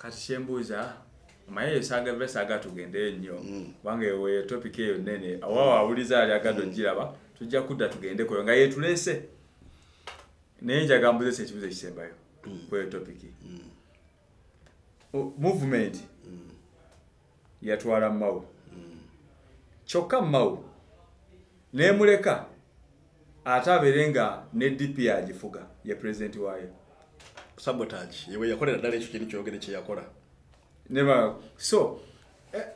kati kyembuuza maye saga tugende nnyo wange we topic eyo nene awawa awuliza ali agado giraba tujja kudda tugende ko nga yetulese naye njaga mbuze ekibuzo ekisembayo kweyo topic movement yatwala Mao kyokka Mao nemuleka ataberenga ne DP agifuga ye president wayo sabotage yewe yakolera dale ekyo kintu kyogere kye yakola never so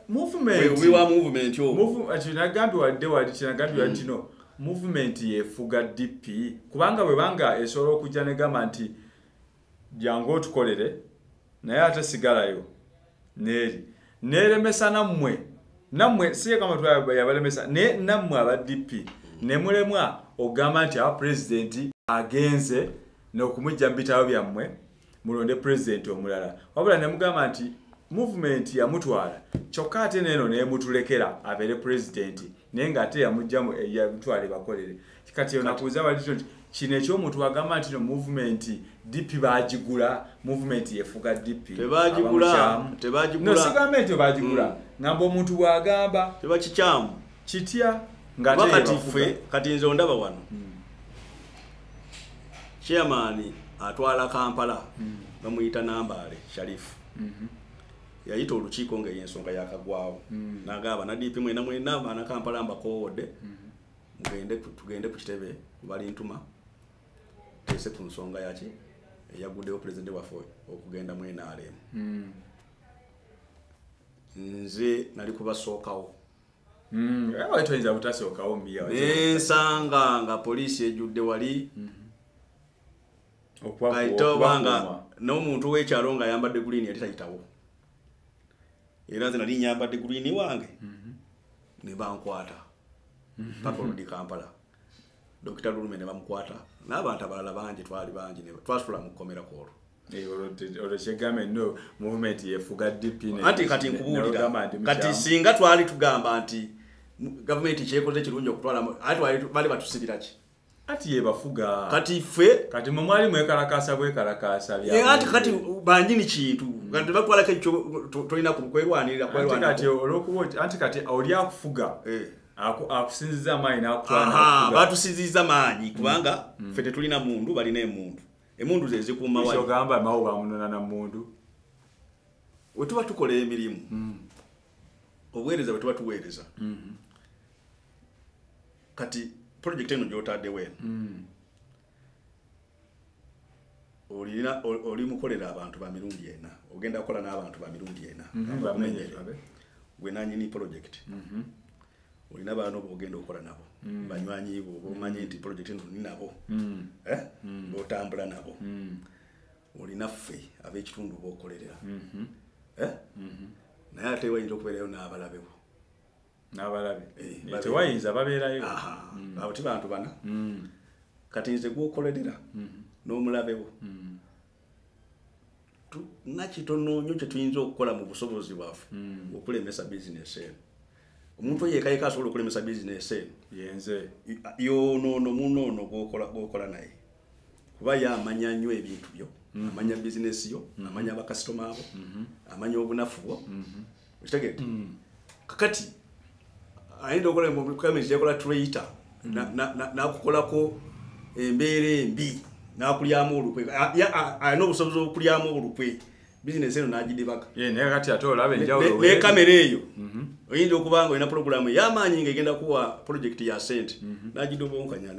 movement we wa movement yo achinagambi wadde wali chinagambi wali no movement yefuga DP kubanga bwe banga esoro okujja ne gamba nti jango tukolere naye ate sigalayo neremesa nammwe siye kama twabalemesa nammwe aba DP nemulemwa ogamba nti aba president agenze n'okumujja mbitawo byammwe mulonde president omulala wabula nemugamba nti movement yamutwala kyokka ate neno nemutulekera abere president naye nga ate yamujjamu yamutwale bakolere kati onakuuza wali kino ekyomuntu agamba nti no movement DP bagigula movement yefuga DP tebagigula no sigamenti bagigula ngamba omuntu bwagamba tebakikyamu kitya nga kati nze ondaba wano chairman atwala Kampala bamuyita Nambale Sharifu yayita olukiiko nga yensonga yakagwawo nagaba na DP mwena bana Kampala mbakowode tugende ku kitebe bali ntuma tese ku nsonga yaki eyaguddewo president waffe okugenda mwena alemu nze nali kubasookawo toyinza butasookawo mbiya ensanga nga poliisi ejjudde wali aitobanga n'omuntu w'ekyalo nga ayambadde green yali tayitawo era nze nali nyambadde green wange ne bankwata paka oludi Kampala Dr. Lulume ne bamukwata n'abantu abalala bangi twali bangi ne twasula mu kkomera kwolwo olwekigame no movement yefuga DP anti kati nkubuulira kati singa twali tugamba nti government kyekoze kirungi okutwala ati bali batusibira ki ati yebafuga kati ffe kati mwali mwekalakasa bwekalakasa bya ati kati banjini kintu kati bakwala kyo tolina kwerwanirira kati olokuwa anti kati oli akufuga akusinziza amaanyi n'akutwala batusinziza maanyi kubanga ffe tetulina mundu balina emundu emundu ze zikuuma wali kyogamba Mao bamunona na mundu we tuba tukola emirimu obuweereza bwe tuba tuweereza kati project eno gyotadde wena oli mukolera abantu ba mirundi ena ogenda kukola n'abantu ba mirundi ena gwe nanyini project olina baano bogenda okukola nabo banywanyi bo bomanyi nti project eno ni nabo botambula nabo olina ffe ab'ekitundu bokolerera naye ate wayinza okubeerayo n'abalabewo tewayinza babeerayo abo ti bantu bana kati nze gwokolerera n'omulabewo nakitono nnyo kye tuyinza okukola mu busobozi bwaffe okulemesa bizinesi eno omuntu yekayeka asobola okulemesa bizinesi eno yenze yonoono munoono gwokola naye kuba yamanya nnyo ebintu byo amanya bizinesi yo amanya abakasitoma abo amanya obunafu bwo okitegedde kakati ayinza okukola mukamezi yakola Twitter nakukolako embeera embi nakulyamu olukwe alina obusobozi okulyamu olukwe bizinesi eno n'agidibaka naye kati ate olaba enjawulo ne kamera eyo oyinza okuba nga olina pulogulaamu ey'amaanyi ng'egenda kuwa projekiti ya sente n'agidobonkanya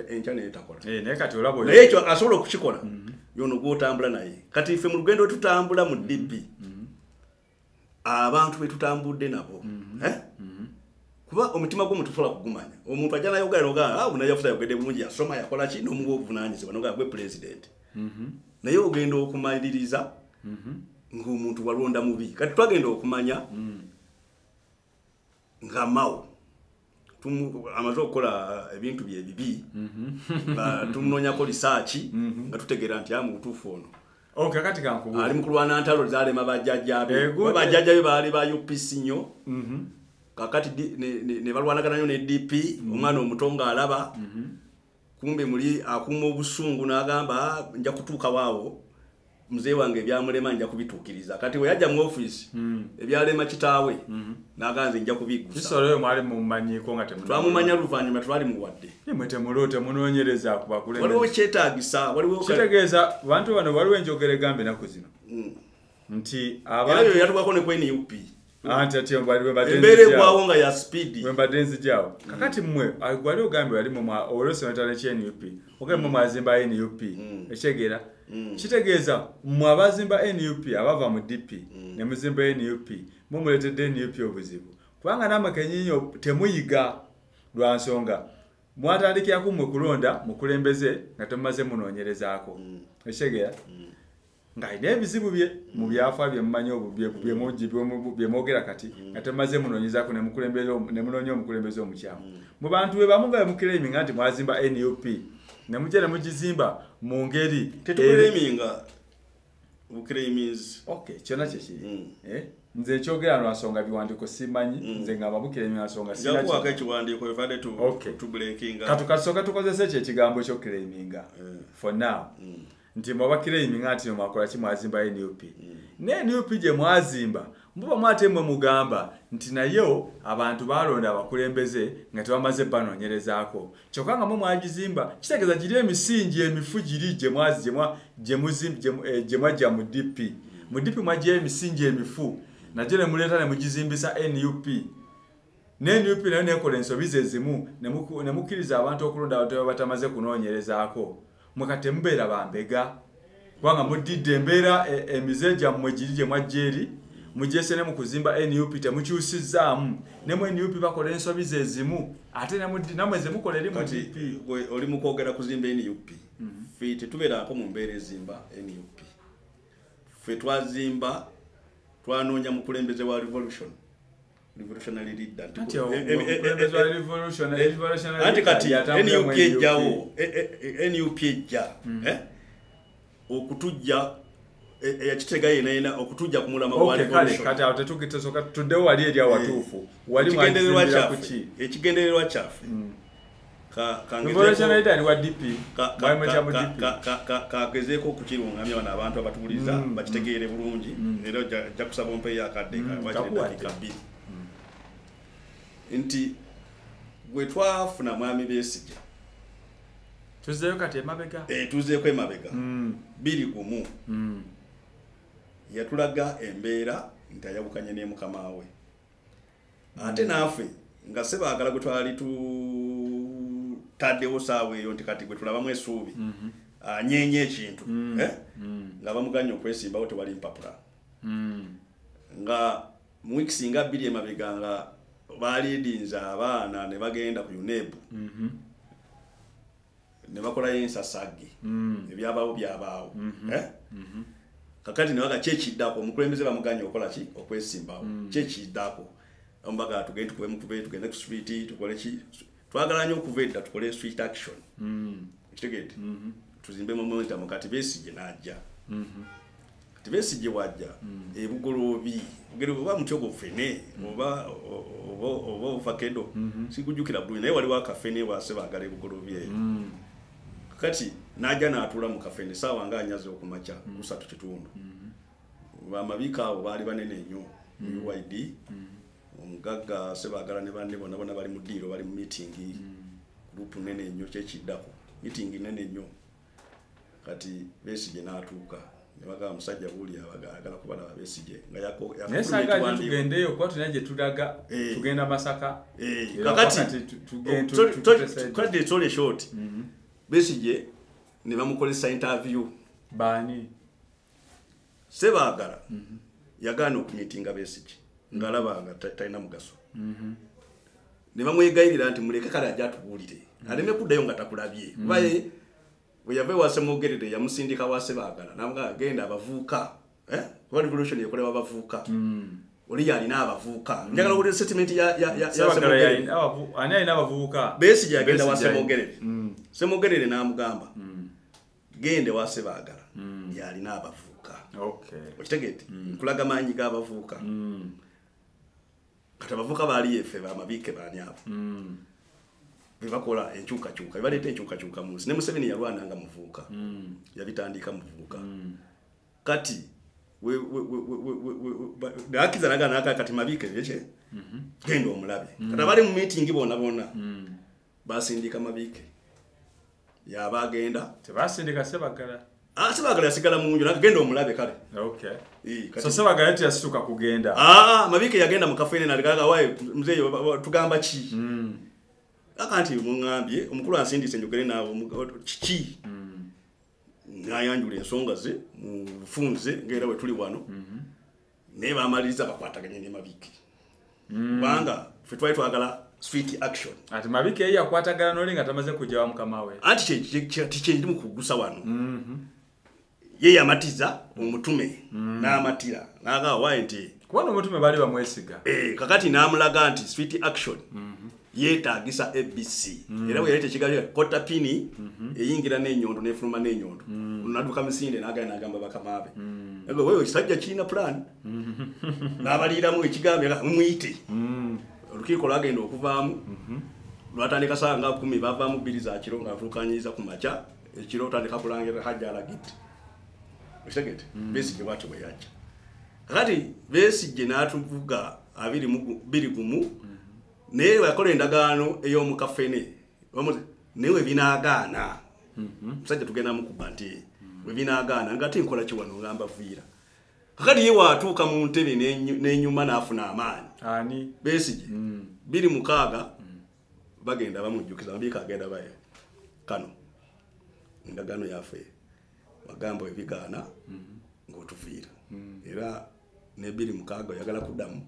enkya neetakola naye kati olaba naye ekyo asobola okukikola yono gw'otambula naye kati ffe mu lugendo tutambula mu DP abantu be tutambudde nabo kuba omutima gw'omuntu tosobola kugumanya omuntu ajja nayogera nogaa bunayafuta yogedde bulungi yasoma yakola ki n'omuwa obuvunaanyizibwa nogaa gwe president naye ogenda okumaliriza ng'omuntu walonda mubi kati twagenda okumanya nga Mao amaze okukola ebintu bye bibi tumunoonyako lisaaki nga tutegeera nti amutuufu ono kakati kankubuuza ali mu kulwana ntalo zaalema bajjajjabe bajjajjabe baali ba UPC nnyo kakati ne balwanagana nnyo ne DP omwana omuto ng'alaba kumbe muli akuuma obusungu n'agamba nja kutuuka waawo mzee wange byamulema nja kubitukiriza kati we yajja mu office ebyalema kitaawe naganze nja kubigusa kisolo mwali mumanyiko nga temuna twamumanya luvanyuma twali muwadde mwete mulote munonyereza kubakulembeze waliwo kyetaagisa waliwo kitegeeza bantu bano waliwo enjogere gambe naku zino nti abantu yatubako ne kweni UP anti ati mbaliwe badenzi mbere kwawo nga ya speed we badenzi jao kakati mmwe gwali ogambe wali mu olose metale cheni UP ogambe mu mazimba NUP echegera kitegeeza mu abazimba NUP abava mu DP ne muzimba NUP mu muletedde NUP obuzibu kubanga namakenyinyo temuyiga lwansonga mwatandikira ku mu kulonda mukulembeze nga temaze munonyerezaako echegera nga ine bizibu bye mu byafa bye mmanyo bye mogera kati nga temaze munonyezaako ne mukulembeze ne munonyo mukulembeze omukyamu mu bantu be bamuga mukiremi nganti mwazimba NUP ne mujja ne mugizimba mu ngeri tetukuleminga bukiremiz okay kyona kyekiri nze kyogera lwansonga biwandiko simanyi nze ngaba bukiremi lwansonga sina yakuwaka ekiwandiiko evadde tu breakinga katukasoka tukozese kye kigambo kyo kireminga for now nti mwabakiremi ati mwakola ki mwazimba NUP ne NUP gye mwazimba mbuba mwatemwe mugamba nti nayo abantu balonda abakulembeze nga tebamaze banonyerezaako kyokka nga mwagizimba kitegeeza giri emisingi emifu giri gye mwajja mu DP mwajja emisingi emifu najyo ne muleeta ne mugizimbisa NUP ne NUP nayo nekola ensobi ezimu ne mukkiriza abantu okulonda abantu batamaze kunoonyerezaako mwekate mubeera bambega kubanga mudidde embeera emize gyammwe giri gye mwajja eri mujese ne mukuzimba NUP temukyusizaamu ne mu NUP bakola ensobi ezimu ate namwe ze mukola eri mu DP oli mukwogera kuzimba NUP ffe tetubeerako mu mbeera ezimba NUP ffe twazimba twanoonya mukulembeze wa revolutionary leader anti kati NUP ejjawo NUP ejja okutujja yakitega yena okutujja kumulama wa revolution kati awo tetukitesoka tuddewo wali eri awatuufu wali mwakigendererwa kuki ekigendererwa kyafe kagezeeko okukirungamya bano abantu abatubuliza bakitegeere bulungi era ojja kusaba ompeeyo akadde dakika 2 nti gwe twafuna mwami Besigye tuzeeko kati emabega tuzeeko emabega 2-1 yatulaga embeera nti ayawukanye ne mukama we ate naafe nga Ssebaagala gwe twali tutaddewo saawa eyo nti kati gwe tulabamu essuubi anyenye ekintu nga bamuganya okwesimbawo tewali mpapula nga mu wiiki nga 2 emabega nga balidinza abaana ne bagenda ku UNEB ne bakola ensasage ebyabaawo byabaawo kakati ne baga kyekiddako omukulembeze bamuganya okola ki okwesimbawo kyekiddako ombaga tugende tugende ku street tukole ki twagala nnyo okuva edda tukole street action kitegete tuzimbe momentum kati Besigye n'ajja kati Besigye wajja ebugolobi ogere oba mutyogo fene oba fakedo sikujukira bulungi naye waliwo akafene wa Ssebaagala ebugolobi eyo kati najja n'atula mu kafene saawa nga anyaze okumacha kusatu kitundu bamabika abo baali banene nnyo UID omugagga Ssebaagala ne banne bonna bali mu ddiiro bali mu meeting group nene nnyo kyekiddako meeting nene nnyo kati Besigye n'atuuka ne bagamba musajja buli abagala kubalaba Besigye nga yakola tugendeyo kwa tunaje tulaga tugenda Masaka kakati tugende tole short Besigye ne bamukolesa interview bani Ssebaagala yagaana okumitinga Besigye ngalaba nga talina mugaso ne bamwegayirira nti muleke kale ajja atubuulire aleme kuddayo nga takulabye baye bwe yava ewa Ssemogerere yamusindika wa Ssebaagala namuga agenda abavuuka kuba revolution yekolewa abavuuka oli yalina abavuuka njagala okuwulira statement ya Ssemogerere ani alina abavubuka Besigye agenda wa Ssemogerere Ssemogerere n'amugamba gende wa Ssebaagala yalina abavuuka okitegete nkulaga maanyi g'abavuuka kati abavuuka baali effe bamabiike baani abo bebakola enkyukakyuka bebaleeta enkyukakyuka mu nsi ne Museveni yalwananga muvuuka yabitandika muvuuka kati dakiza naga kati mabike yeche gendo omulabe kati abali mu meeting bona basindika mabike yabagenda tebasindika sebagala sebagala yasigala mu nju nakagenda omulabe kale okay so sebagala yasituka kugenda mabike yagenda mu kafene nalikaga wae mzee tugamba ki akanti mungambye omukulu ansindise njogere nawo kiki nayanjula ensonga ze mufunze ngera we tuli wano ne bamaliriza bakwataganye ne mabike banga fe twali twagala sweet action ati mabike yeye akwatagana nolinga tamaze kujawa mukamawe anti kye ndimu kugusa wano yeye amatiza omutume n'amatira naga waite kubona omutume bali bamwesiga kakati namulaga anti sweet action yetagisa ABC era we yalete kigali kota pini eyingira n'enyondo nefuluma n'enyondo unaduka misinde nagamba bakamabe ego wewe kisajja kina plan nabalira mu ekigambye muyite olukiko lagenda okuvaamu lwatandika sanga 10 bavaamu 2 za kiro nga tukanyiza ku macha ekiro tandika kulangira hajjala giti Ushagete Besigye bwatyo bwayacha kakati Besigye natuvuga 2 gumu ne yakola endagaano eyo mu kafene bamuze newe binagaana musajja tugenda mu kubanti we binagaana ngati nkola kiwano ngamba vira kakati ye watuuka mu ntebe n'enyuma n'afuna amaanyi ani Besigye 2 bagenda bamujjukiza mabika agenda baye kano endagaano yafe magambo ebigaana ng'otuvira era ne 2 yagala kuddamu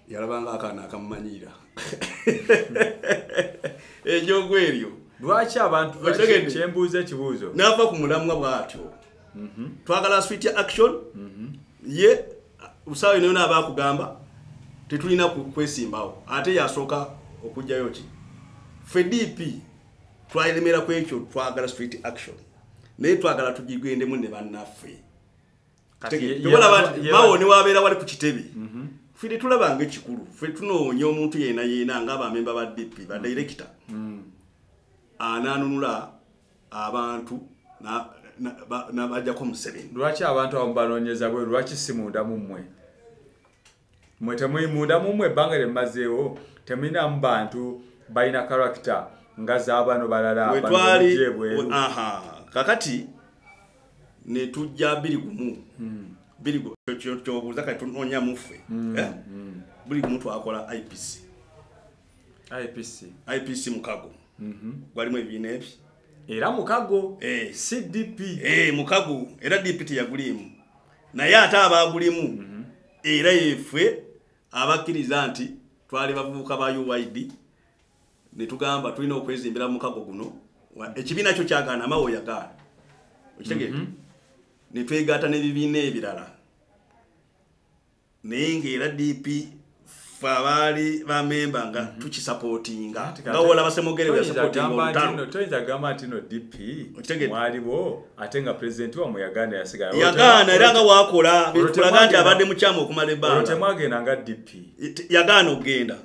yarabanga akana akamanyira ejogweryo lwachi abantu chembuze kibuzo nava ku mulamwa bwatyo twagala sweet action ye usawe nena abakugamba tetulina kwesimbawo ate yasoka okujjayo ki FDP twayilemera kwekyo twagala sweet action ne twagala tujigwende mu ne bannaffe tubala bantu bawo ne wabera wali ku kitebe fili tulabanga ekikulu fe tunoonya omuntu yena nga abamemba ba DP ba director ananunula abantu na bajja ko Museveni lwachi abantu abambalonyeza bwe lwachi simunda mumwe mwetemuyimunda mumwe bangale mazeewo temina mbantu baina character nga zabano balala wetwali kakati ne tujja 2 gumu biligo cyo buzaka tunonya mufe buli muntu akola IPC mukago gwali mu ebine era mukago CDP mukago era DPT yagulimu naye ata abagulimu era yefwe abakiriza nti twali bavuka ba UID ne tugamba tulina okwezimbira mukago guno ekibina kyo kyagana mawo yagana okitege ne twegata ne bibine ebirala nenge era DP fabali ba member nga tuchi supportinga nga wala basemogere ya supportinga ntano toiza gama tino DP mwalibo atenga president wa muyagana yasigala yagana era nga wakola bitulaga nti abadde mu kyamo okumala ebbanga otemwage nanga DP yagana ogenda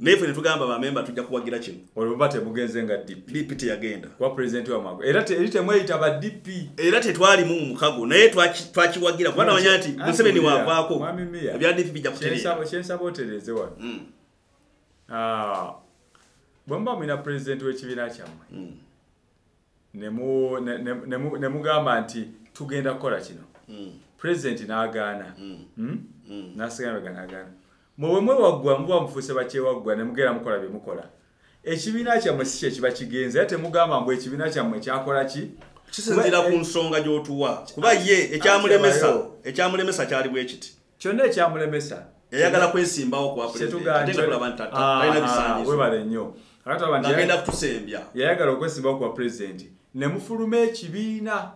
nefe ne tugamba ba member tujja kuwagira kino olubate mugenze nga DP teyagenda kwa president wa mago era temweyita ba DP era tetwali mu mukago naye twakiwagira kubana wanyati Museveni wavaako ebya DP bijja kuterera chensabotereze wano bwamba mwina president w'ekibiina kyammwe nemugamba nti tugenda kukola kino president n'agaana n'asigala n'agaana mwe waggwa muba mufuuse bakyewaggwa ne mugera mukola bye mukola ekibiina kyammwe si kye kiba kigenze ate mugamba mbu ekibiina kyammwe kyakola ki kisinzira ku nsonga gy'otuwa kuba ye ekyamulemesa kyali bwe kiti kyonna ekyamulemesa yayagala kwesimbawo kwa president ate nga tulaba nti talina bisaanyizo webale nnyo agenda kutusembya yayagala okwesimbawo kwa president ne mufuluma ekibiina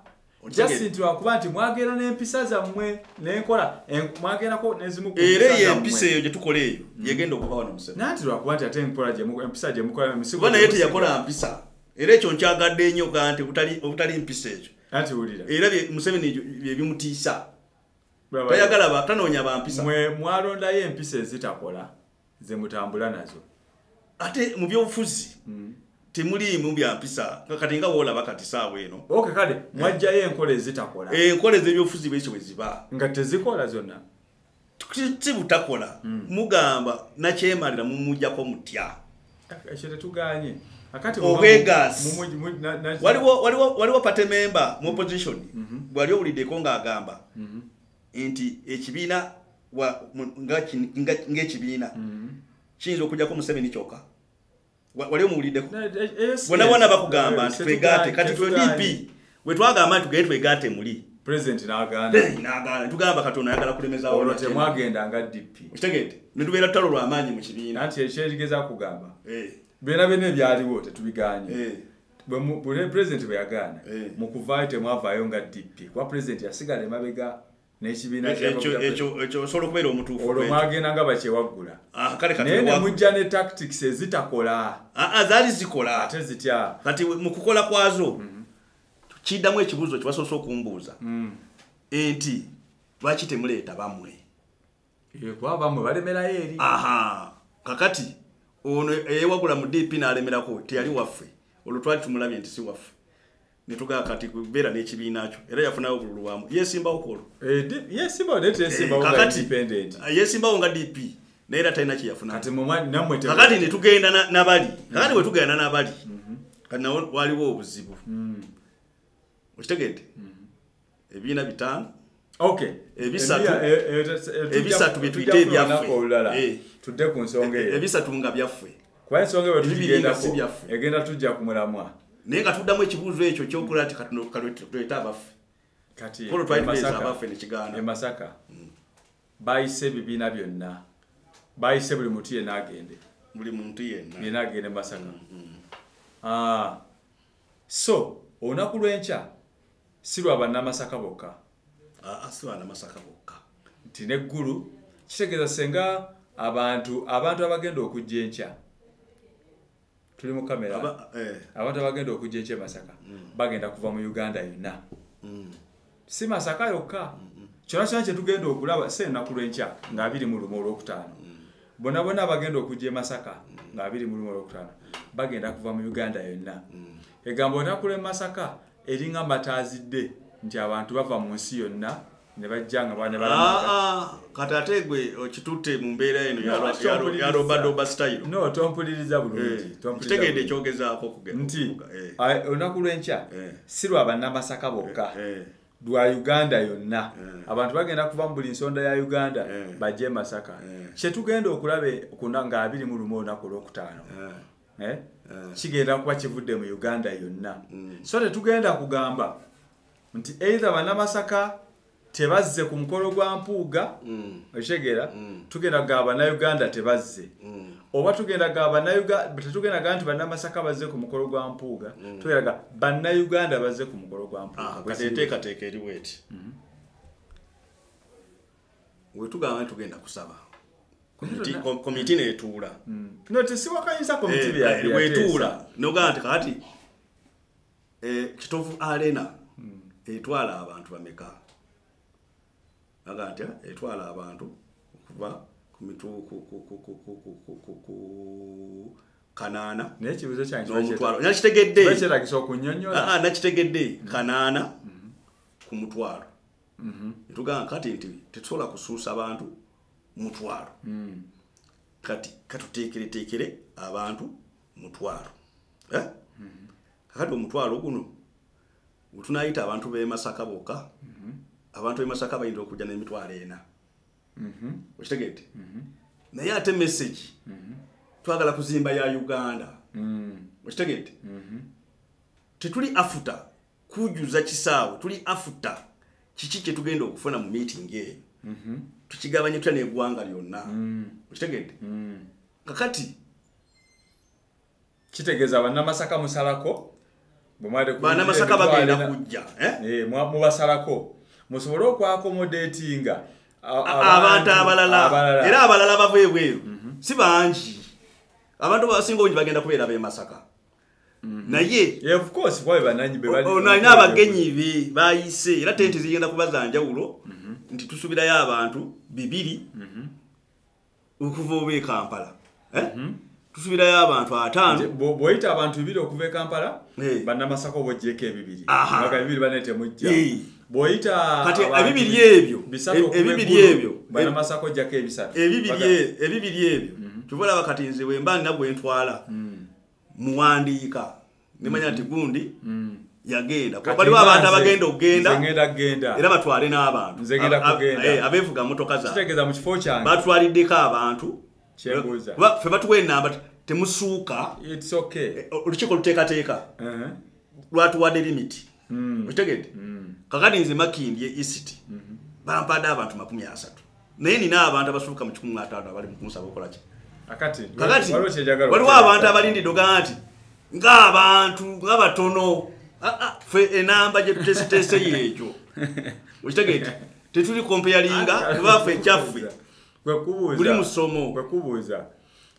Just wakuba nti mwagera n'empisa zammwe n'enkola mwagerako n'ezimu ku era y'empisa eyo gye tukola eyo yegenda okuva wano Museveni nanti lwakuba nti ate empisa gye mukola misigo bana yete yakola mpisa era ekyo nkyagadde nnyo kanti obutali mpisa ekyo nanti wulira era Museveni bye bimutiisa tayagala tanoonya bampisa mwalondayo empisa ezitakola ze mutambula nazo ate mu byobufuzi temuli mu bya mpisa kati nga wola bakati sawe eno okay kale mwajjayo enkole zitakola enkole z'ebyofuzi bw'ekyo bwe ziba nga tezikola zonna tibutakola mugamba nakyemalira mumujjako mutya ekyo tetuganye akati obwegaasi waliwo pate member mu opposition bwali owuliddeko ng'agamba nti ekibiina ng'ekibiina kiyinza okujjako Museveni kyokka wali omuwuliddeko bonna bakugamba nti twegatte kati twe DP we twagamba nti tugende twegatte muli president n'agaana tugamba Katonda ayagala kulemezaawo olwo temwagenda nga DP okitegedde ne tubeera tutalo lw'amaanyi mu kibiina nti ekyerigeza kugamba byonna ebyaliwo tetubiganye bwe president bwe yagaana mu kuvaayo temwavaayo nga DP kuba president yasigala emabega n'ekibiina ekyo osobola okubeera omutuufu olwo mwagenda nga bakyewaggula naye ne mujja ne tactics ezitakola zaali zikola ate zitya kati mu kukola kwazo kiddamu ekibuuzo kyebasoose okumbuuza enti lwaki temuleeta bamwe kuba bamwe balemerayo eri kakati ono eyewagula mu DP n'alemerako teyali waffe olwo twali tumulabye nti si waffe ne tugaa kati kubeera n'ekibiina kyo era yafunayo obululu bwamu yesimbawo kolo yesimbawo nga DP naye era talina kyeyafuna kakati ne tugenda nabali kakati we tugenda nabali kati nawo waliwo obuzibu okitegedde ebibiina 5 ebisatu byetuyita ebyaffe tudde ku nsonga eyo ebisatu nga byaffe kuba ensonga eyo tugigendako egenda tujja ku mulamwa naye nga tuddamu ekibuuzo ekyo kyokola ti katuleta abaffe kati polo twalituleeza abaffe nekigaana Masaka bayise ebibiina byonna bayise buli muntu yenna agende buli muntu yenna agende Masaka so olunaku lw'enkya si lwa bannamasaka bokka si bannamasaka bokka nti neggulu kitegeeza senga abantu abagenda okujja enkya tuli mu kamera abantu abagenda okujja enkya Masaka bagenda kuva mu Uganda yonna si Masaka yokka kyona kyona kyetugenda okulaba si ennaku lw'enkya nga 21 olwokutaano bonna abagenda okujja Masaka nga 21 olwokutaano bagenda kuva mu Uganda yonna egamba olunaku lw'e Masaka eringa mataazidde nti abantu bava mu nsi yonna ne bajja nga bane kati ate gwe okitutte mu mbeera eno ya robadoba style tompuliriza bulungi kitegedde ekyogezaako nti olunaku lw'enkya si lwa bannamasaka bokka lwa Uganda yonna abantu bagenda kuva mu buli nsonda ya Uganda bajje Masaka kyetugenda okulaba nga 21 olunaku olwokutaano kigenda kuba kivudde mu Uganda yonna so tetugenda kugamba nti either bannamasaka tebazze ku mukolo gwa mpuuga okitegeera tugenda kugamba bannayuganda tebazze oba tugenda kugamba nti bannamasaka bazze ku mukolo gwa mpuuga tugenda bannayuganda bazze ku mukolo gwa mpuuga kateekateeka eri bweti wetugamba nti tugenda kusaba komiti netuula tesiwakanyisa komiti wetuula nogamba nti kakati Kitovu Arena etwala abantu bameka agantya etwala abantu okuva ku kanaana n'ekibuzo kyange n'omutwalo nakitegedde kyetagisa okunnyonnyola nakitegedde kanaana ku mutwalo etugamba kati nti tetusobola kusuusa abantu mutwalo kati katuteekereteekere abantu mutwalo kakati omutwalo guno tunayita abantu b'e Masaka bokka abantu b'e Masaka bayinza okujja n'emitwalo 4 okitegedde naye ate message twagala kuzimba ya Uganda okitegedde tetuli afuta kujuza kisaawe tuli afuta kiki kye tugenda okufuna mu meeting eyo tukigabanye tutya n'eggwanga lyonna okitegedde kakati kitegeeza bannamasaka musalako bannamasaka bagenda kujja mubasalako musobole okwakomodatinga abantu abalala era abalala bava ebweru si bangi abantu basinga obungi bagenda kubeera b'e Masaka naye olina abagenyi be bayise era tenti zigenda kuba za njawulo nti tusuubirayo abantu 200 okuva oba e Kampala tusubirayo abantu 5 boyita abantu 2 okuva Kampala bannamasaka obojjeko 2 maka 2 banete mujja boyita kati ebibiri ebyo bannamasaka ojjako 3 ebibiri ebyo tuvola bakati nze wemba nabwe ntwala muwandiika nimanya nti gundi yagenda kwa bali abantu abagenda okugenda era batwale n'abantu abevuga motoka za kitegeza mu kifo kyange batwaliddeko abantu kyebuuza fe batuwe namba temusuuka it's okay olukiiko luteekateeka lwatuwadde limit okitegedde kakati nze Makindye East bampadde abantu 30 naye nina abantu abasuuka mu 15 abali mu kunsaba okola ki kakati waliwo abantu abalindidde ogaa nti ng'abantu ng'abatono fe enamba gye tutesitese yeekyo okitegedde tetuli comparinga kuba fe kyaffe buli musomo kwekubuuza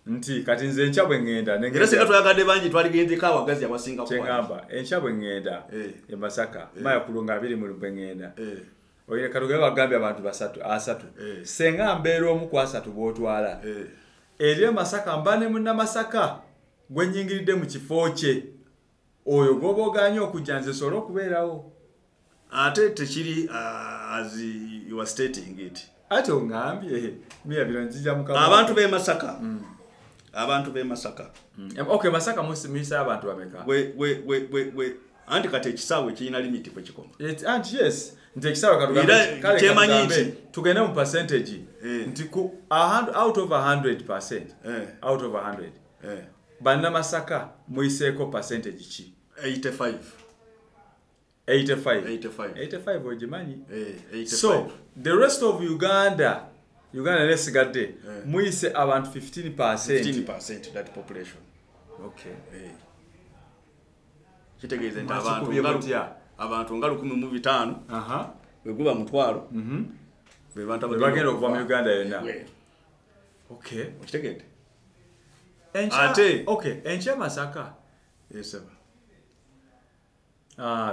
nti kati nze enkya bwe ngenda era singa twayagadde bangi twaligendeko awagazi abasinga kyengamba enkya bwe ngenda e Masaka maya kulunga 2 mu bwe ngenda oyire katuge bagambye abantu 3 senga mbeera omu ku 3 bwotwala eri Masaka mbane munna Masaka gwe nyingiridde mu kifo kye oyo goboganya okujja nze solo okubeerawo ate tekiri as you are stating it ate ongambye miya bino njija mukama abantu be Masaka abantu be Masaka okay Masaka misa abantu bameka we anti kate ekisawe kirina limit kwe kikoma anti yes nti ekisawe katugambe kale tugenda mu percentage nti ku out of 100% out of 100 banna Masaka muiseeko percentage ki 85 ojimanyi so the rest of Uganda nesigadde muise abantu 15% that population okay kitegeeze nti abantu nga 105 weguba mutwalo be bantu bagenda okuva mu Uganda yonna okay kitegeeze ate okay enche Masaka yes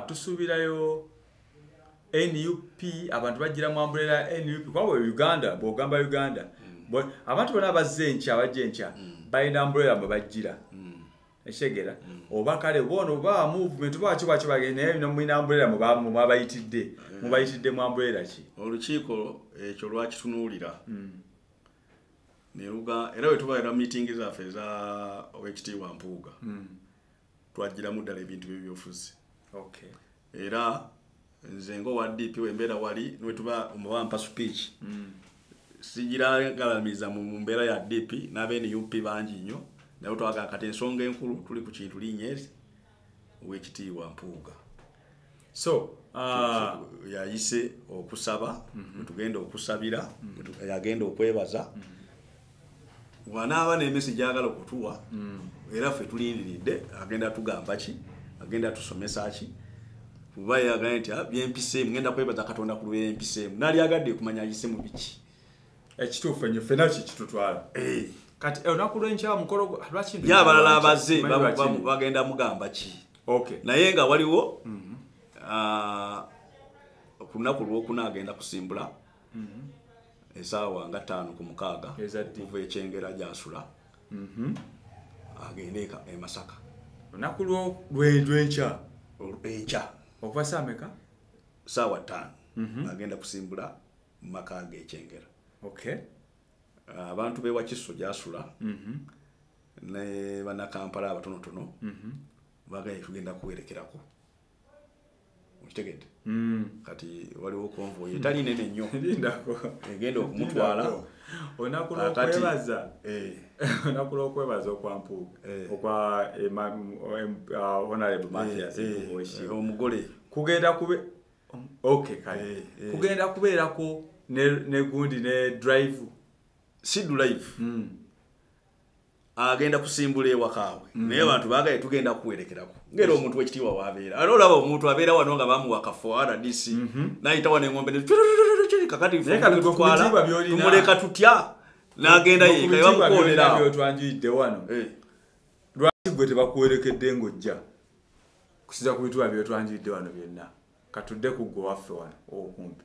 tusubirayo NUP abantu bagira mu umbrella NUP kwa Uganda bogamba Uganda abantu bana bazencha abajencha bayina umbrella babagira eshegera oba kale bono ba movement bacho bagene no mwina umbrella mubayitidde mu umbrella ki olukiiko ekyo lwakitunuulira neruga era wetubaira meeting zaffe za owekitiibwa Mpuuga twagiramu ddala ebintu by'ebyobufuzi okay era nze ngo wa DP wembeera wali wetuba omubampa speech sigira galamiza mu mbeera ya DP n'abeeni UP bangi nnyo naye twaga kati ensonga enkulu tuli ku kintu linnyezi owekitiibwa Mpuuga so yayise okusaba tugenda okusabira yagenda okwebaza wanaaba n'emesigi agala okutuwa era ffe tulindiridde agenda tugamba ki agenda tusomesa ki kuba yagamba nti byempiseemu ngenda kwebaza Katonda ku lw'empiseemu nali agadde kumanya ayise mu biki ekituufu ennyo ffenna kitutwala kati olunaku lw'enkya mukolo lwaki abalala abazze bagenda mugamba ki okay naye nga waliwo ku lunaku lw'okuna agenda kusimbula esaawa nga 5:6 kuva ekyengera gyasula agende e Masaka lunaku lw'enkya okuva saameka saawa 5 agenda kusimbula mu maka g'ekyengera okay abantu bewa Kiso gyasula ne bannakampala abatonotono bagaye tugenda kuwerekerako okitegedde kati waliwo konvoyi etali nene nnyo egenda okumutwala olunaku lw'okwebaza olunaku lw'okwebaza okwa Mpuuga okwa Honorable Mathias omugole kugenda kube okay kale kugenda kubeerako ne gundi ne drive si drive agenda kusimbula ewakaawe naye abantu bagaye tugenda kuwerekerako ngero omuntu wekitiibwa wabeera ate olaba omuntu abeera wano nga bamuwa kafo RDC nayita wano engombe kakati tumuleka tutya n'agenda yeka ebamukoonera byotwanjuyidde wano lwaki gwe tebakuwerekedde ng'ojja kusiza ku bituba byotwanjuyidde wano byonna katudde ku gwe waffe wano okumpi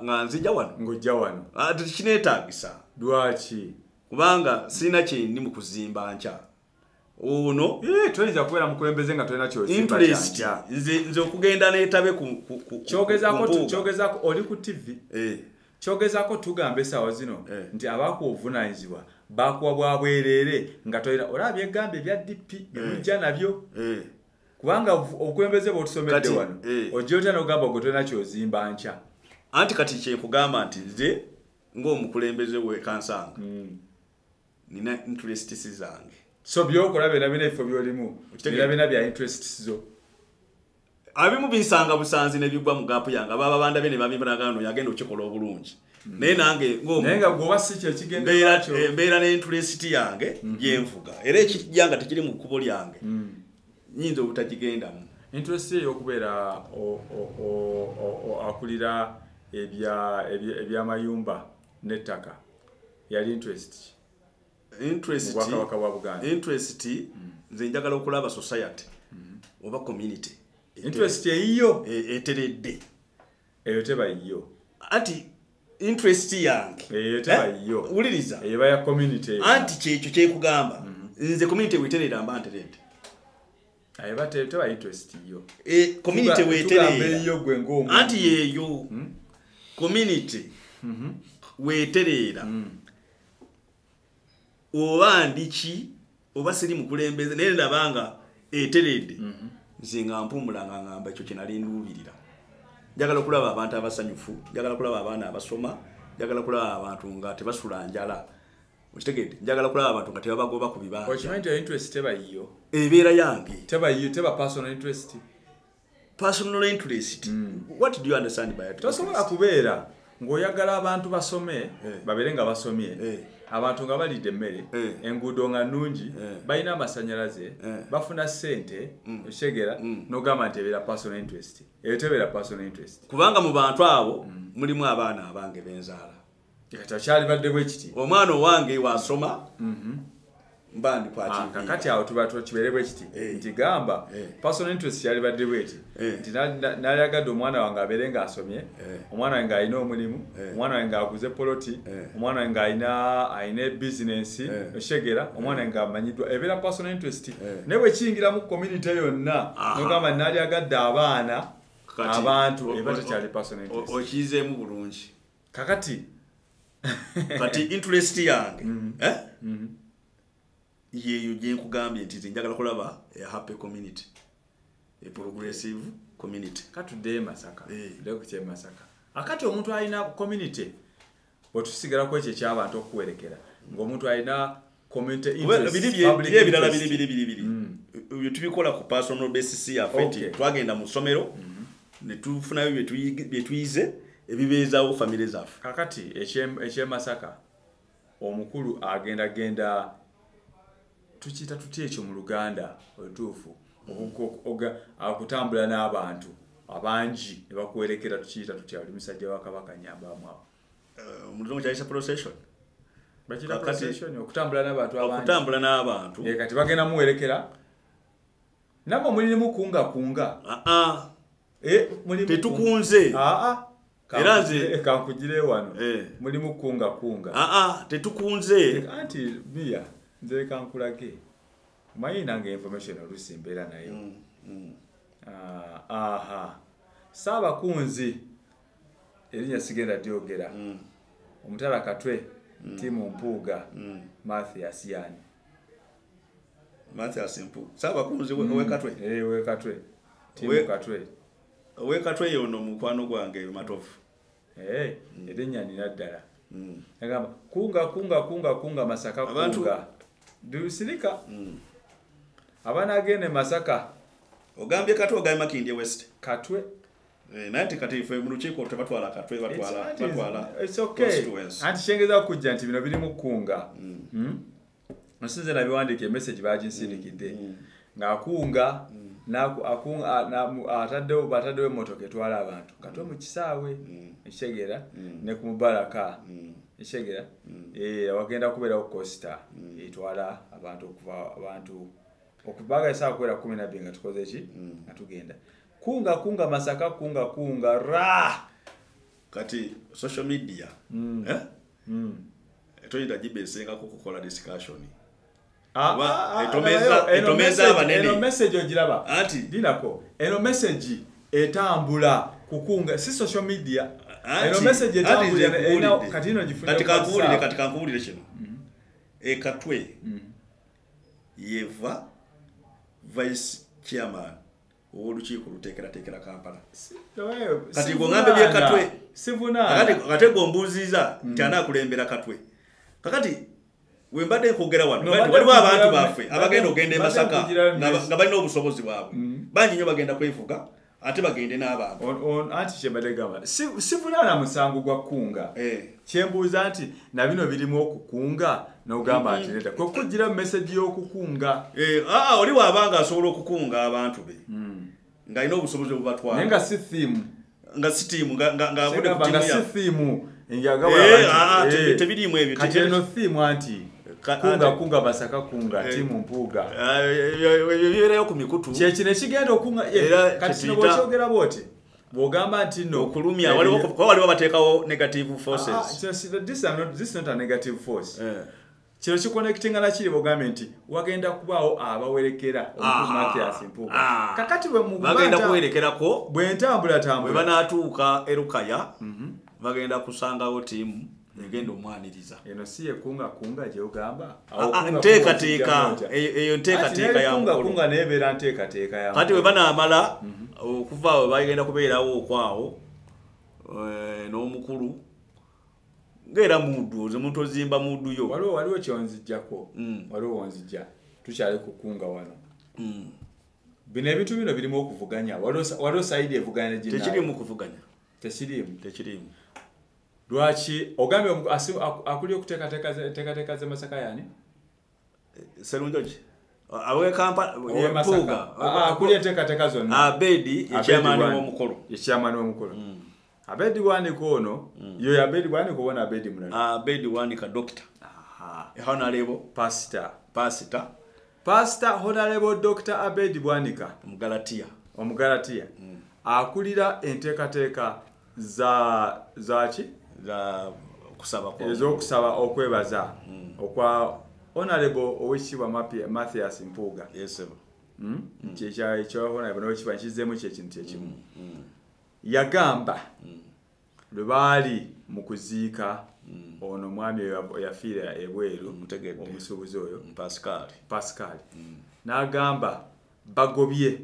nga nzija wano ng'ojja wano tekineetaagisa lwaki kubanga sina kyendi mu kuzimba ncha ono toyinza kubeera mukulembeze nga tolina kyozimba interest nze okugenda neetabe ku kyogezako oli ku TV kyogezako tugambe essaawa zino nti abakuwa obuvunanyizibwa bakuwa bwa bwereere nga tolina olaba byegambe ebya DP ebujja nabyo kubanga obukulembeze bw'otusomedde wano ojja otya n'ogamba gwe tolina kyozimba ncha anti kati kyekugamba nti nze ng'omukulembeze w'ekansanga nina interests zange so byokola bina ifo byolimu bina bya interests zo abimu bisanga busanzi ne bigwa mu gapu yange baba banda bene babibiragano yagenda okikola obulungi naye nange nenga goba si kye kigenda mbeera ne interest yange yenvuga era ekijjanga tekiri mu kubo lyange nyinza obutakigendamu interest y'okubeera akulira ebyamayumba n'ettaka yali interest nze njagala okulaba society oba community interest eyiyo eteredde eyo teba yiyo anti interest yange eyo teba yiyo uliriza eba ya community anti kyekyo kyekugamba nze community weterera mba nteredde ayeba teba interest yiyo community weterera yiyo gwe ng'omu anti yeyo community weterera oba ndiki oba siri mukulembeze naye ndabanga eteredde nze nga mpumula nga ngamba ekyo kinali nduubirira njagala okulaba abantu abasanyufu njagala okulaba abaana abasoma njagala okulaba abantu nga tebasula njala okitegedde njagala okulaba abantu nga tebabagoba ku bibanja okimanyi interest teba yiyo ebeera yange teba yiyo teba personal interest what do you understand by it tosobola kubeera ng'oyagala abantu basome babeere nga basomye abantu nga balidde emmere enguudo nga nnungi balina amasanyalaze bafuna ssente okitegera n'ogamba nti ebeera personal interest eyo tebeera personal interest kubanga mu bantu abo mulimu abaana abange benzaala takyalibadde bwe kiti omwana owange wasoma mbandi kwati kakati awo tuba kibeere bwe kiti nti gamba personal interest yalibadde bweti nti nalyagadde omwana wange abeere ng'asomye omwana wange alina omulimu omwana wange aguze poloti omwana wange alina bizinensi okitegera omwana wange amanyiddwa ebeera personal interest naye bwe kiyingira mu community yonna nogamba nalyagadde abaana abantu eba tekyali personal interest okiyizeemu bulungi kakati kati interest yange yeyo gye nkugambye nti njagala kulaba a happy community a progressive community katudde Masaka leo kye Masaka akati omuntu alina community otusigala ko ekyo ky'abantu okuwerekera ng'omuntu alina community interest ebirala biri tubikola ku personal basis yaffe twagenda mu ssomero ne tufunayo bye tuyize ebibeezaawo famire zaffe kakati ekye Masaka omukulu agenda tukiyita tutya ekyo mu Luganda otuufu akutambula n'abantu abangi ne bakuwerekera tukiyita tutya oli musajja wa Kabaka nyambamu awo omuntu kyayisa procession bakira procession okutambula n'abantu abangi okutambula n'abantu kati bagenda muwerekera namwe mulimu kunga mulimu tetukunze era nze kankugire wano mulimu kunga tetukunze anti bia nze kankulage manyi nange information olusi mbeera nayo Saabakunzi erinnya sigenda lyogera omutala Katwe timu Mpuuga Mathias yani Mathias Mpuuga Saabakunzi we Katwe we Katwe timu Katwe we Katwe yono mukwano gwange Matofu erinnya nina ddala agamba kunga Masaka kunga Dusirika abana agene Masaka ogambye Katwe ogaye Makindye West Katwe nati kati ife mu lukiiko tebatwala Katwe batwala it's okay anti shengeza kujja nti bino biri mu kunga nasinze na biwandike message baginsindikidde nga kunga ataddewo emmotoka etwala abantu Katwe mu kisaawe ekitegeera ne ku Mubaraka ekitegeera wagenda kubeerawo costa etwala abantu okubaga esaa kubeera 12 nga tukoze eki nga tugenda kunga Masaka kunga ra kati social media toyita jibesenga kukola discussion. Eno message ogiraba ati dinako eno message etambula kukunga si social media eno message etambula eno katino jifuna katika nkuulire kino ekatwe yeva vice chairman olukiiko luteekera Kampala kati ngambe bye katwe sivuna kati gombuziza nti anakulembera katwe kakati wembadde nkogera wano waliwo abantu baffe abagenda okugenda e Masaka nga balina obusobozi bwabwe bangi nnyo bagenda kwefuga ate bagende n'abantu anti kyembadde gamba sivunana musango gwa kunga kyembuuza nti na bino birimu okukunga n'ogamba nti nedda kukugira message y'okukunga oli waabanga asobola okukunga abantu be ng'alina obusobozi obubatwala naye nga si theme nga si tiimu ng'avudde ku tiimu ya theme tebiriimu ebyo kati eno theme anti kunga Masaka kunga timu mpuuga bibeerayo ku mikutu kyekino ekigenda okunga kati no bwokyogera bwoti bwogamba nti no okulumya waliwo bateekawo negative forces this is not a negative force kino kiconnectinga nakiri bwogambye nti wagenda kubaawo abawerekera Mathias Mpuuga kakati bagenda kuwerekerako bwentambula bwe banaatuuka erukaya bagenda kusangawo tiimu egenda omwaniriza eno si kunga gyogamba nteekateeka eyo nteekateeka kunga nebeera nteekateeka ya kati bwe banaamala okuva we bagenda kubeerawo okwawo n'omukulu ng'era muddu omuntu ozimba muddu yo waliwo kyonzijjako waliwo wonzijja tukyali kukunga wano bino ebintu bino birimu okuvuganya waliwo sayidi evuganya tekirimu kuvuganya tekirimu lwaki ogambye akuli okuteekateeka ze Masaka yani Serunjoji awe Kampala Mpuuga akuli enteekateeka zonna Abedi ekyamaani w'omukolo Abedi Bwanika ono yo Abedi Bwanika obona Abedi mulala Abedi Bwanika doctor honorable pastor honorable Dr. Abedi Bwanika omugalatia akulira enteekateeka zaki kusaba okwebaza okwa honorable owekitiibwa Mathias Mpuuga kyekyo honorable owekitiibwa nkizzemu kyekintu ekimu yagamba lwe baali mu kuziika ono mwami yafiira ebweru omusuubuzi oyo Pascal n'agamba bagobye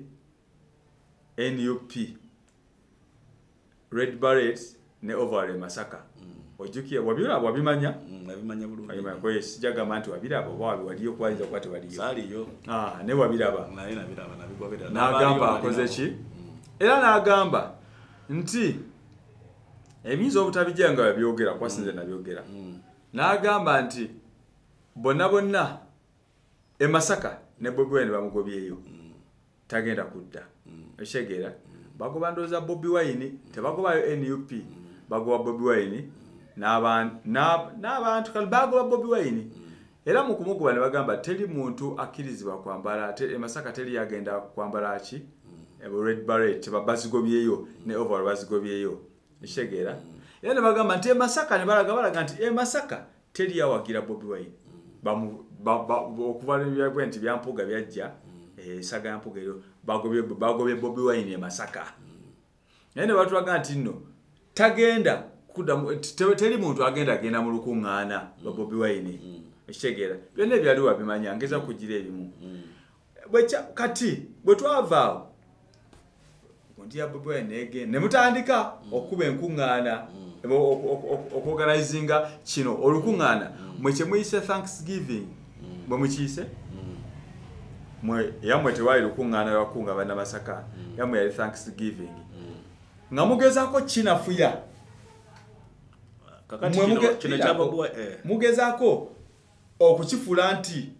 NUP Red Barrett ne Overall Masaka ojukiye wabimanya bulungi sijagamba nti wabiraba oba waliyo kwaliza kwate waliyo ne wabiraba n'agamba akoze ki era n'agamba nti ebiyinza obutabijjanga babyogera kwasinze nabyogera n'agamba nti bonna e Masaka ne Bobi Wine bamugobyeyo tagenda kudda ekitegeera bagoba ndooza Bobi Wine tebagobayo NUP bagoba Bobi Wine n'abantu kale bagoba Bobi Wine era mu kumugoba ne bagamba teri muntu akkirizibwa kwambala e Masaka teri yagenda kwambala ki Red Barrett bazigobyeyo ne Overall bazigobyeyo ekitegeera era ne bagamba nti e Masaka ne balaga nti e Masaka teri yawagira Bobi Wine okuva n'ebyabwe nti byampuuga byajja esaga yampuuga eyo bagobye Bobi Wine e Masaka naye ne batulaga nti nno tagenda teri muntu agenda mu lukuŋŋaana lwa Bobi Wine ekitegeera byonna ebyali wabimanya ngeza kugira ebimu kati bwe twavaawo nti ya Bobi Wine egenda ne mutandika okuba enkuŋŋaana okuorganizinga kino olukuŋŋaana mwe kye muyise Thanksgiving bwe mukiyise yamwe tewali lukuŋŋaana lwakunga banna Masaka yamwe yali Thanksgiving nga mugezaako kinafuya mugezaako okukifuula nti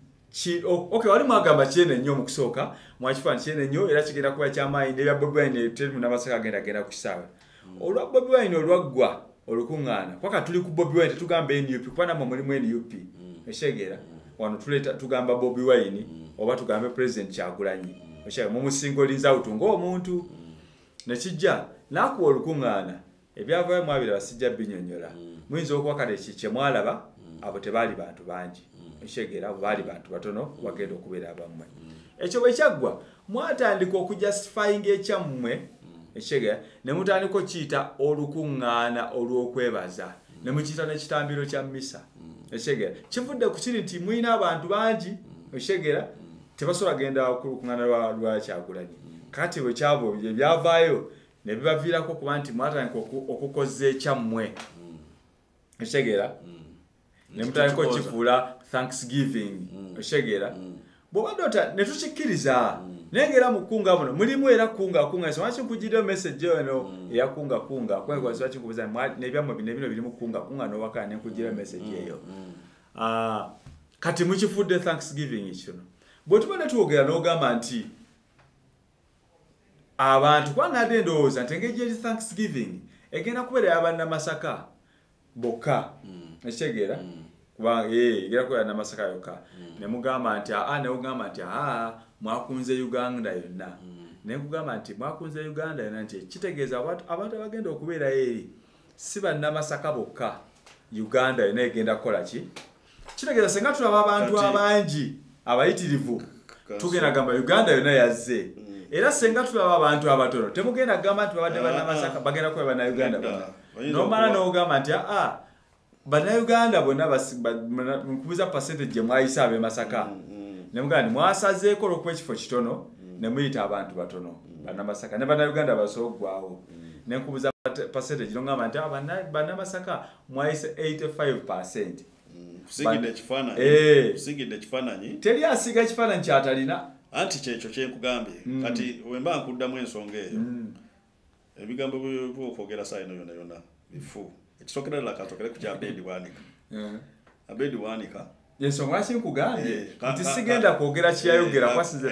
wali mwagamba kyene nnyo mu kusooka mwakifuula nti kyene nnyo era kigenda kuba kyamaanyi nebya Bobi Wine teri muna Masaka agenda ku kisaawe olwa Bobi Wine olwaggwa olukuŋŋaana kwaka tuli ku Bobi Wine tetugamba NUP kuba namwe mulimu NUP ekitegeera wano tugamba Bobi Wine oba tugambe President Kyagulanyi ekitegeera mumusingolinza out ng'omuntu nekijja n'akuwa olukuŋŋaana ebyavaayo mwabira basijja binyonyola muyinza okuba kale kye mwalaba abo tebali bantu bangi ekitegeera abo bali bantu batono bagenda okubeera abammwe ekyo bwe kyaggwa mwatandika okujustifying ekyammwe ekitegeera ne mutandika okiyita olukuŋŋaana olw'okwebaza ne mukiyita n'ekitambiro kya mmisa ekitegeera kivudde ku kiri nti mulina abantu bangi ekitegeera tebasobola genda ku lukuŋŋaana lwa Kyagulanyi kati bwe kyabo ebyavaayo ne bibaviirako kuba nti mwatandika okukoza ekyammwe ekitegeera ne mutandika okifuula Thanksgiving ekitegeera bw'obadde ne tukikkiriza naye ng'era mu kkunga muno mulimu era kunga lwaki nkugiriyo message eno eya kunga kwegwasi lwaki nkubuuza n'ebyammwe bino birimu kunga n'owakana ne nkugiriyo message eyo kati mukifudde Thanksgiving kino bwe tuba ne twogera n'ogamba nti abantu kwanadde endowooza nti engeri gyeri Thanksgiving egenda kubeera y'abannamasaka bokka ekitegeera kubanga egera kubeera namasaka yokka ne mugamba nti mwakunze Uganda yonna ne nkugamba nti mwakunze Uganda yonna nti kitegeeza abantu abagenda okubeera eri si bannamasaka bokka Uganda yonna egenda kukola ki kitegeeza senga tulaba abantu abangi abayitirivu tugenda gamba Uganda yonna yazze era senga tulaba abantu abatono temugenda gamba nti babadde bannamasaka bagenda kuba bannauganda bonna nomala n'ogamba nti bannauganda bonna nkubuza percentage gye mwayisa ab'emasaka ne mugamba nti mwasazeeko olw'okuba ekifo kitono ne muyita abantu batono bannamasaka ne bannauganda basobola oggwawo ne nkubuza percentage n'ogamba nti bannamasaka mwayise 85%. Kusigidde ekifaananyi teri asiga ekifaananyi kyatalina anti kyekyo kyenkugambye kati wemba nkuddamu ensonga eyo ebigambo byokwogera saa ino yonna bifu ekisookera ddala katokere ku kya Abedi Bwanika Abedi Bwanika yensonga lwaki nkugambye nti sigenda kwogera kyeyayogera kwasize